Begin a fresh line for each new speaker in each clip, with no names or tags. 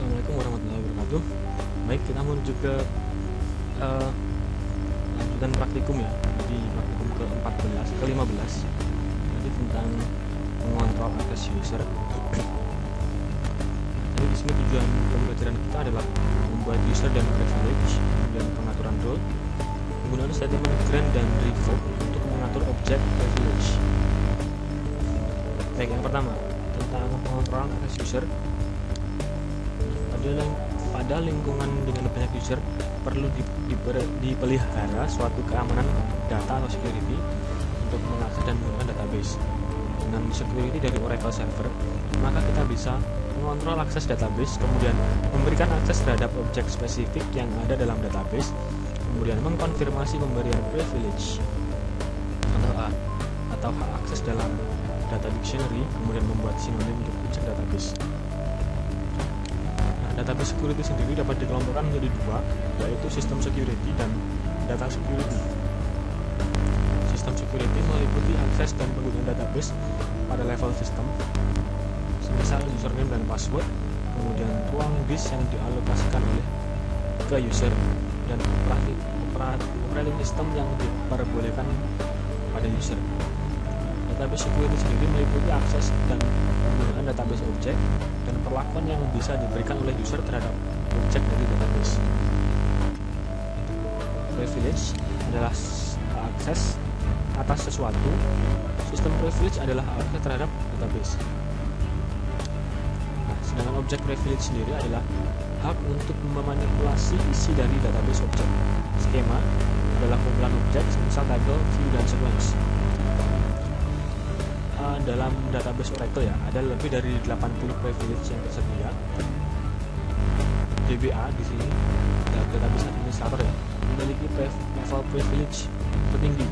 Assalamualaikum warahmatullahi wabarakatuh. Baik, kita menuju ke lanjutan praktikum ya, di praktikum ke-14, ke-15. Jadi tentang mengontrol akses user. Jadi di sini tujuan pembelajaran kita adalah membuat user dan privilege, kemudian pengaturan role, penggunaan statement grant dan revoke untuk mengatur objek privilege. Baik, yang pertama tentang pengontrolan akses user. Pada lingkungan dengan banyak user perlu dipelihara suatu keamanan data atau security untuk mengakses dan menggunakan database. Dengan security dari Oracle Server, maka kita bisa mengontrol akses database, kemudian memberikan akses terhadap objek spesifik yang ada dalam database, kemudian mengkonfirmasi pemberian privilege atau hak akses dalam data dictionary, kemudian membuat sinonim untuk objek database. Database security sendiri dapat dikelompokkan menjadi dua, yaitu sistem security dan data security. Sistem security meliputi akses dan penggunaan database pada level sistem, semisal username dan password, kemudian ruang disk yang dialokasikan ke user, dan operating system yang diperbolehkan pada user. Database security sendiri meliputi akses dan penggunaan database objek dan perlakuan yang bisa diberikan oleh user terhadap objek dari database. Privilege adalah akses atas sesuatu. Sistem privilege adalah akses terhadap database. Sedangkan objek privilege sendiri adalah hak untuk memanipulasi isi dari database objek. Skema adalah kumpulan objek, misal table, view, dan sequence. Dalam database Oracle ya, ada lebih dari 80 privilege yang tersedia. DBA di sini, database administrator ya, memiliki level privilege tertinggi.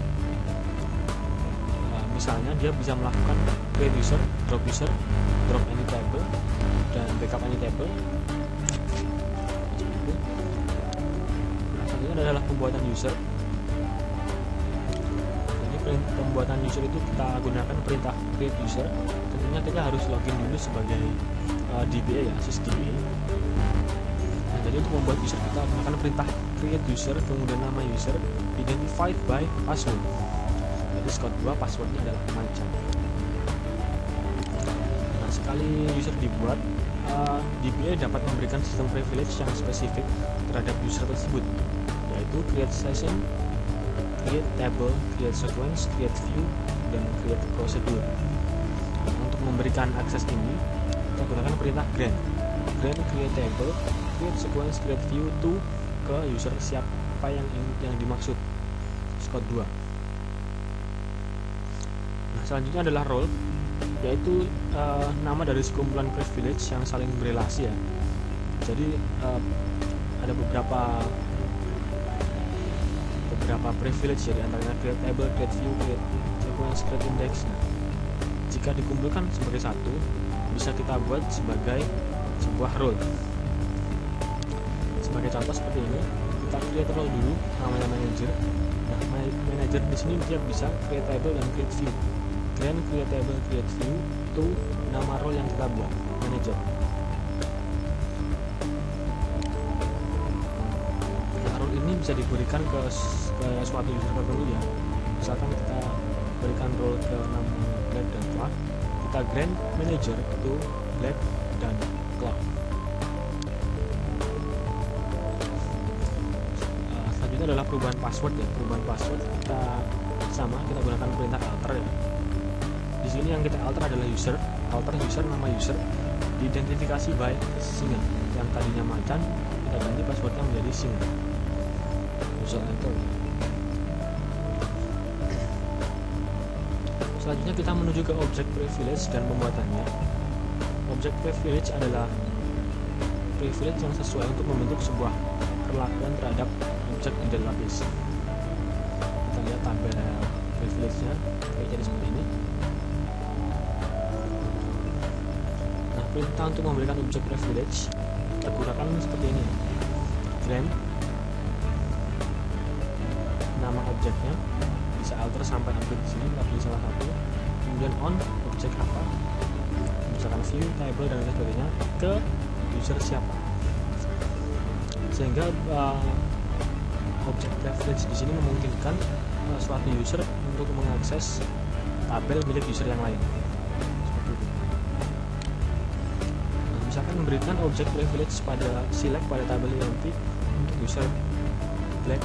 Misalnya dia bisa melakukan create user, drop any table, dan backup any table. Selanjutnya adalah pembuatan user. Pembuatan user itu kita gunakan perintah create user. Tentunya kita harus login dulu sebagai DBA ya, sysdba. Nah, jadi untuk membuat user kita gunakan perintah create user, kemudian nama user identified by password. Jadi Scott 2 passwordnya adalah Macan. Nah, sekali user dibuat, DBA dapat memberikan sistem privilege yang spesifik terhadap user tersebut, yaitu create session, create table, create sequence, create view, dan create procedure. Nah, untuk memberikan akses ini, kita gunakan perintah grant create table, create sequence, create view to ke user siapa yang dimaksud, Scott 2. Nah, selanjutnya adalah role, yaitu nama dari sekumpulan privilege yang saling berelasi ya. Jadi ada beberapa privilege ya, antaranya create table, create view, create sequence, create index. Nah, jika dikumpulkan sebagai satu, bisa kita buat sebagai sebuah role. Sebagai contoh seperti ini, kita create role dulu, namanya manager. Nah, manager di sini dia bisa create table dan create view. Create table, create view to nama role yang kita buat, manager. Ini bisa diberikan ke suatu user tertentu ya. Misalkan kita berikan role ke nama Black dan Clark, kita grant manager to Black dan Clark. Selanjutnya adalah perubahan password ya. Perubahan password kita gunakan perintah alter ya. Di sini yang kita alter adalah user, nama user, diidentifikasi by single. Yang tadinya Macan, kita ganti passwordnya menjadi single. Selanjutnya kita menuju ke objek privilege dan pembuatannya. Objek privilege adalah privilege yang sesuai untuk membentuk sebuah perlakuan terhadap objek di database. Kita lihat tabel privilege-nya kayak jadi seperti ini. Nah, perintah untuk memberikan objek privilege kita gunakan seperti ini. Grant nama objeknya, bisa alter sampai update di sini, kita pilih salah satu, kemudian on objek apa, misalkan view, table, dan lain sebagainya ke user siapa. sehingga objek privilege di sini memungkinkan suatu user untuk mengakses tabel milik user yang lain. Seperti itu. Nah, misalkan memberikan objek privilege pada select pada tabel EMP untuk user Blake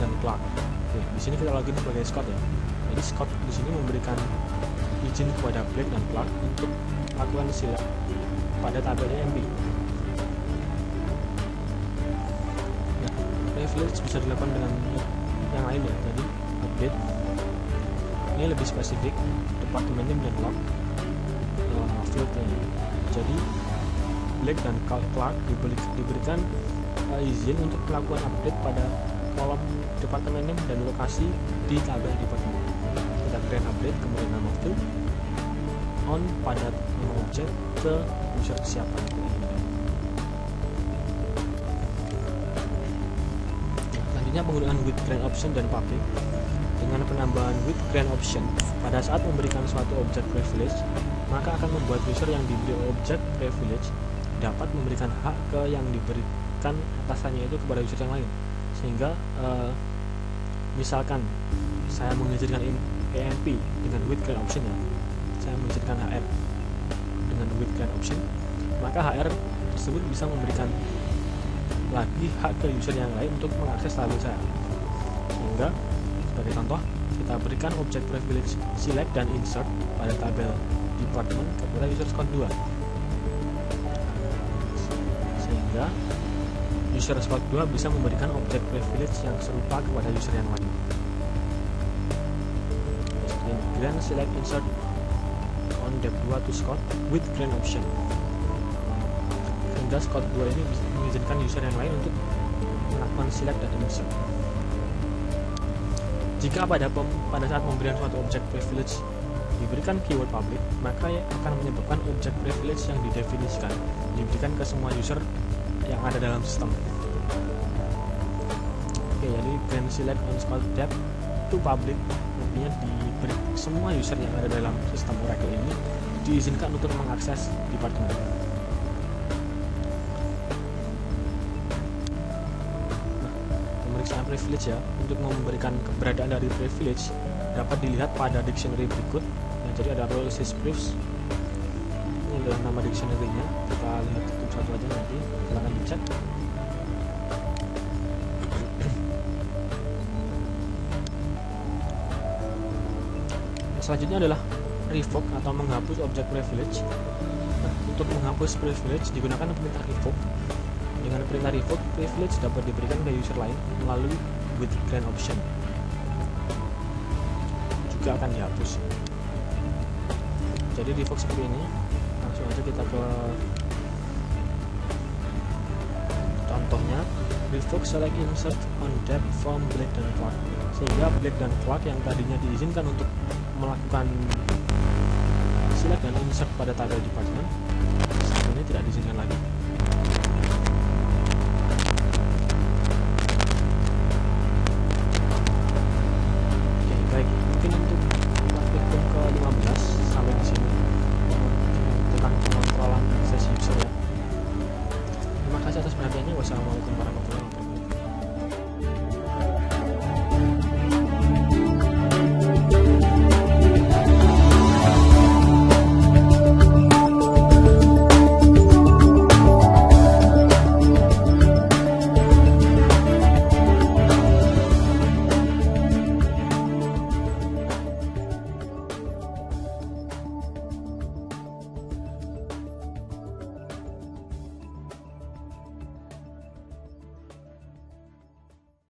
dan Clark. Oke, di sini kita login sebagai Scott ya. Jadi Scott di sini memberikan izin kepada Blake dan Clark untuk melakukan select pada tabel EMP. Nah, privilege bisa dilakukan dengan yang lain ya. Jadi update ini lebih spesifik, department name dan log fieldnya. Jadi Blake dan Clark diberikan izin untuk melakukan update pada kolom departemen name dan lokasi di tabel departemen. Kita create update, kemudian nama field on pada nama objek ke user siapa. Selanjutnya penggunaan with grant option dan public. Dengan penambahan with grant option, pada saat memberikan suatu objek privilege, maka akan membuat user yang diberi objek privilege dapat memberikan hak ke yang diberikan atasannya itu kepada user yang lain. Sehingga misalkan saya mengizinkan EMP dengan with grant option ya, saya mengizinkan HR dengan with grant option, maka HR tersebut bisa memberikan lagi hak ke user yang lain untuk mengakses tabel saya. Sehingga sebagai contoh, kita berikan objek privilege select dan insert pada tabel department kepada user Scott 2, sehingga user Scott 2 bisa memberikan objek privilege yang serupa kepada user yang lain. Grant select insert on dep 2 to Scott with grant option, sehingga Scott 2 ini bisa mengizinkan user yang lain untuk melakukan select dan insert. Jika pada saat pemberian suatu objek privilege diberikan keyword public, maka akan menyebabkan objek privilege yang didefinisikan diberikan ke semua user yang ada dalam sistem. Oke, jadi grant select on Scott dep to public, artinya diberi semua user yang ada dalam sistem Oracle ini diizinkan untuk mengakses departemen. Pemeriksaan privilege ya, untuk memberikan keberadaan dari privilege dapat dilihat pada dictionary berikut. Nah, jadi ada role is briefs. Ini adalah nama dictionary-nya. Kita lihat satu aja nanti, silahkan dicek. Selanjutnya adalah revoke atau menghapus objek privilege. Nah, untuk menghapus privilege digunakan perintah revoke. Dengan perintah revoke, privilege dapat diberikan ke user lain melalui with grant option. Juga akan dihapus. Jadi revoke seperti ini. Langsung aja kita ke contohnya. Revoke select insert on dep from Blake dan Clark, sehingga Blake dan Clark yang tadinya diizinkan untuk melakukan select dan insert pada tabel department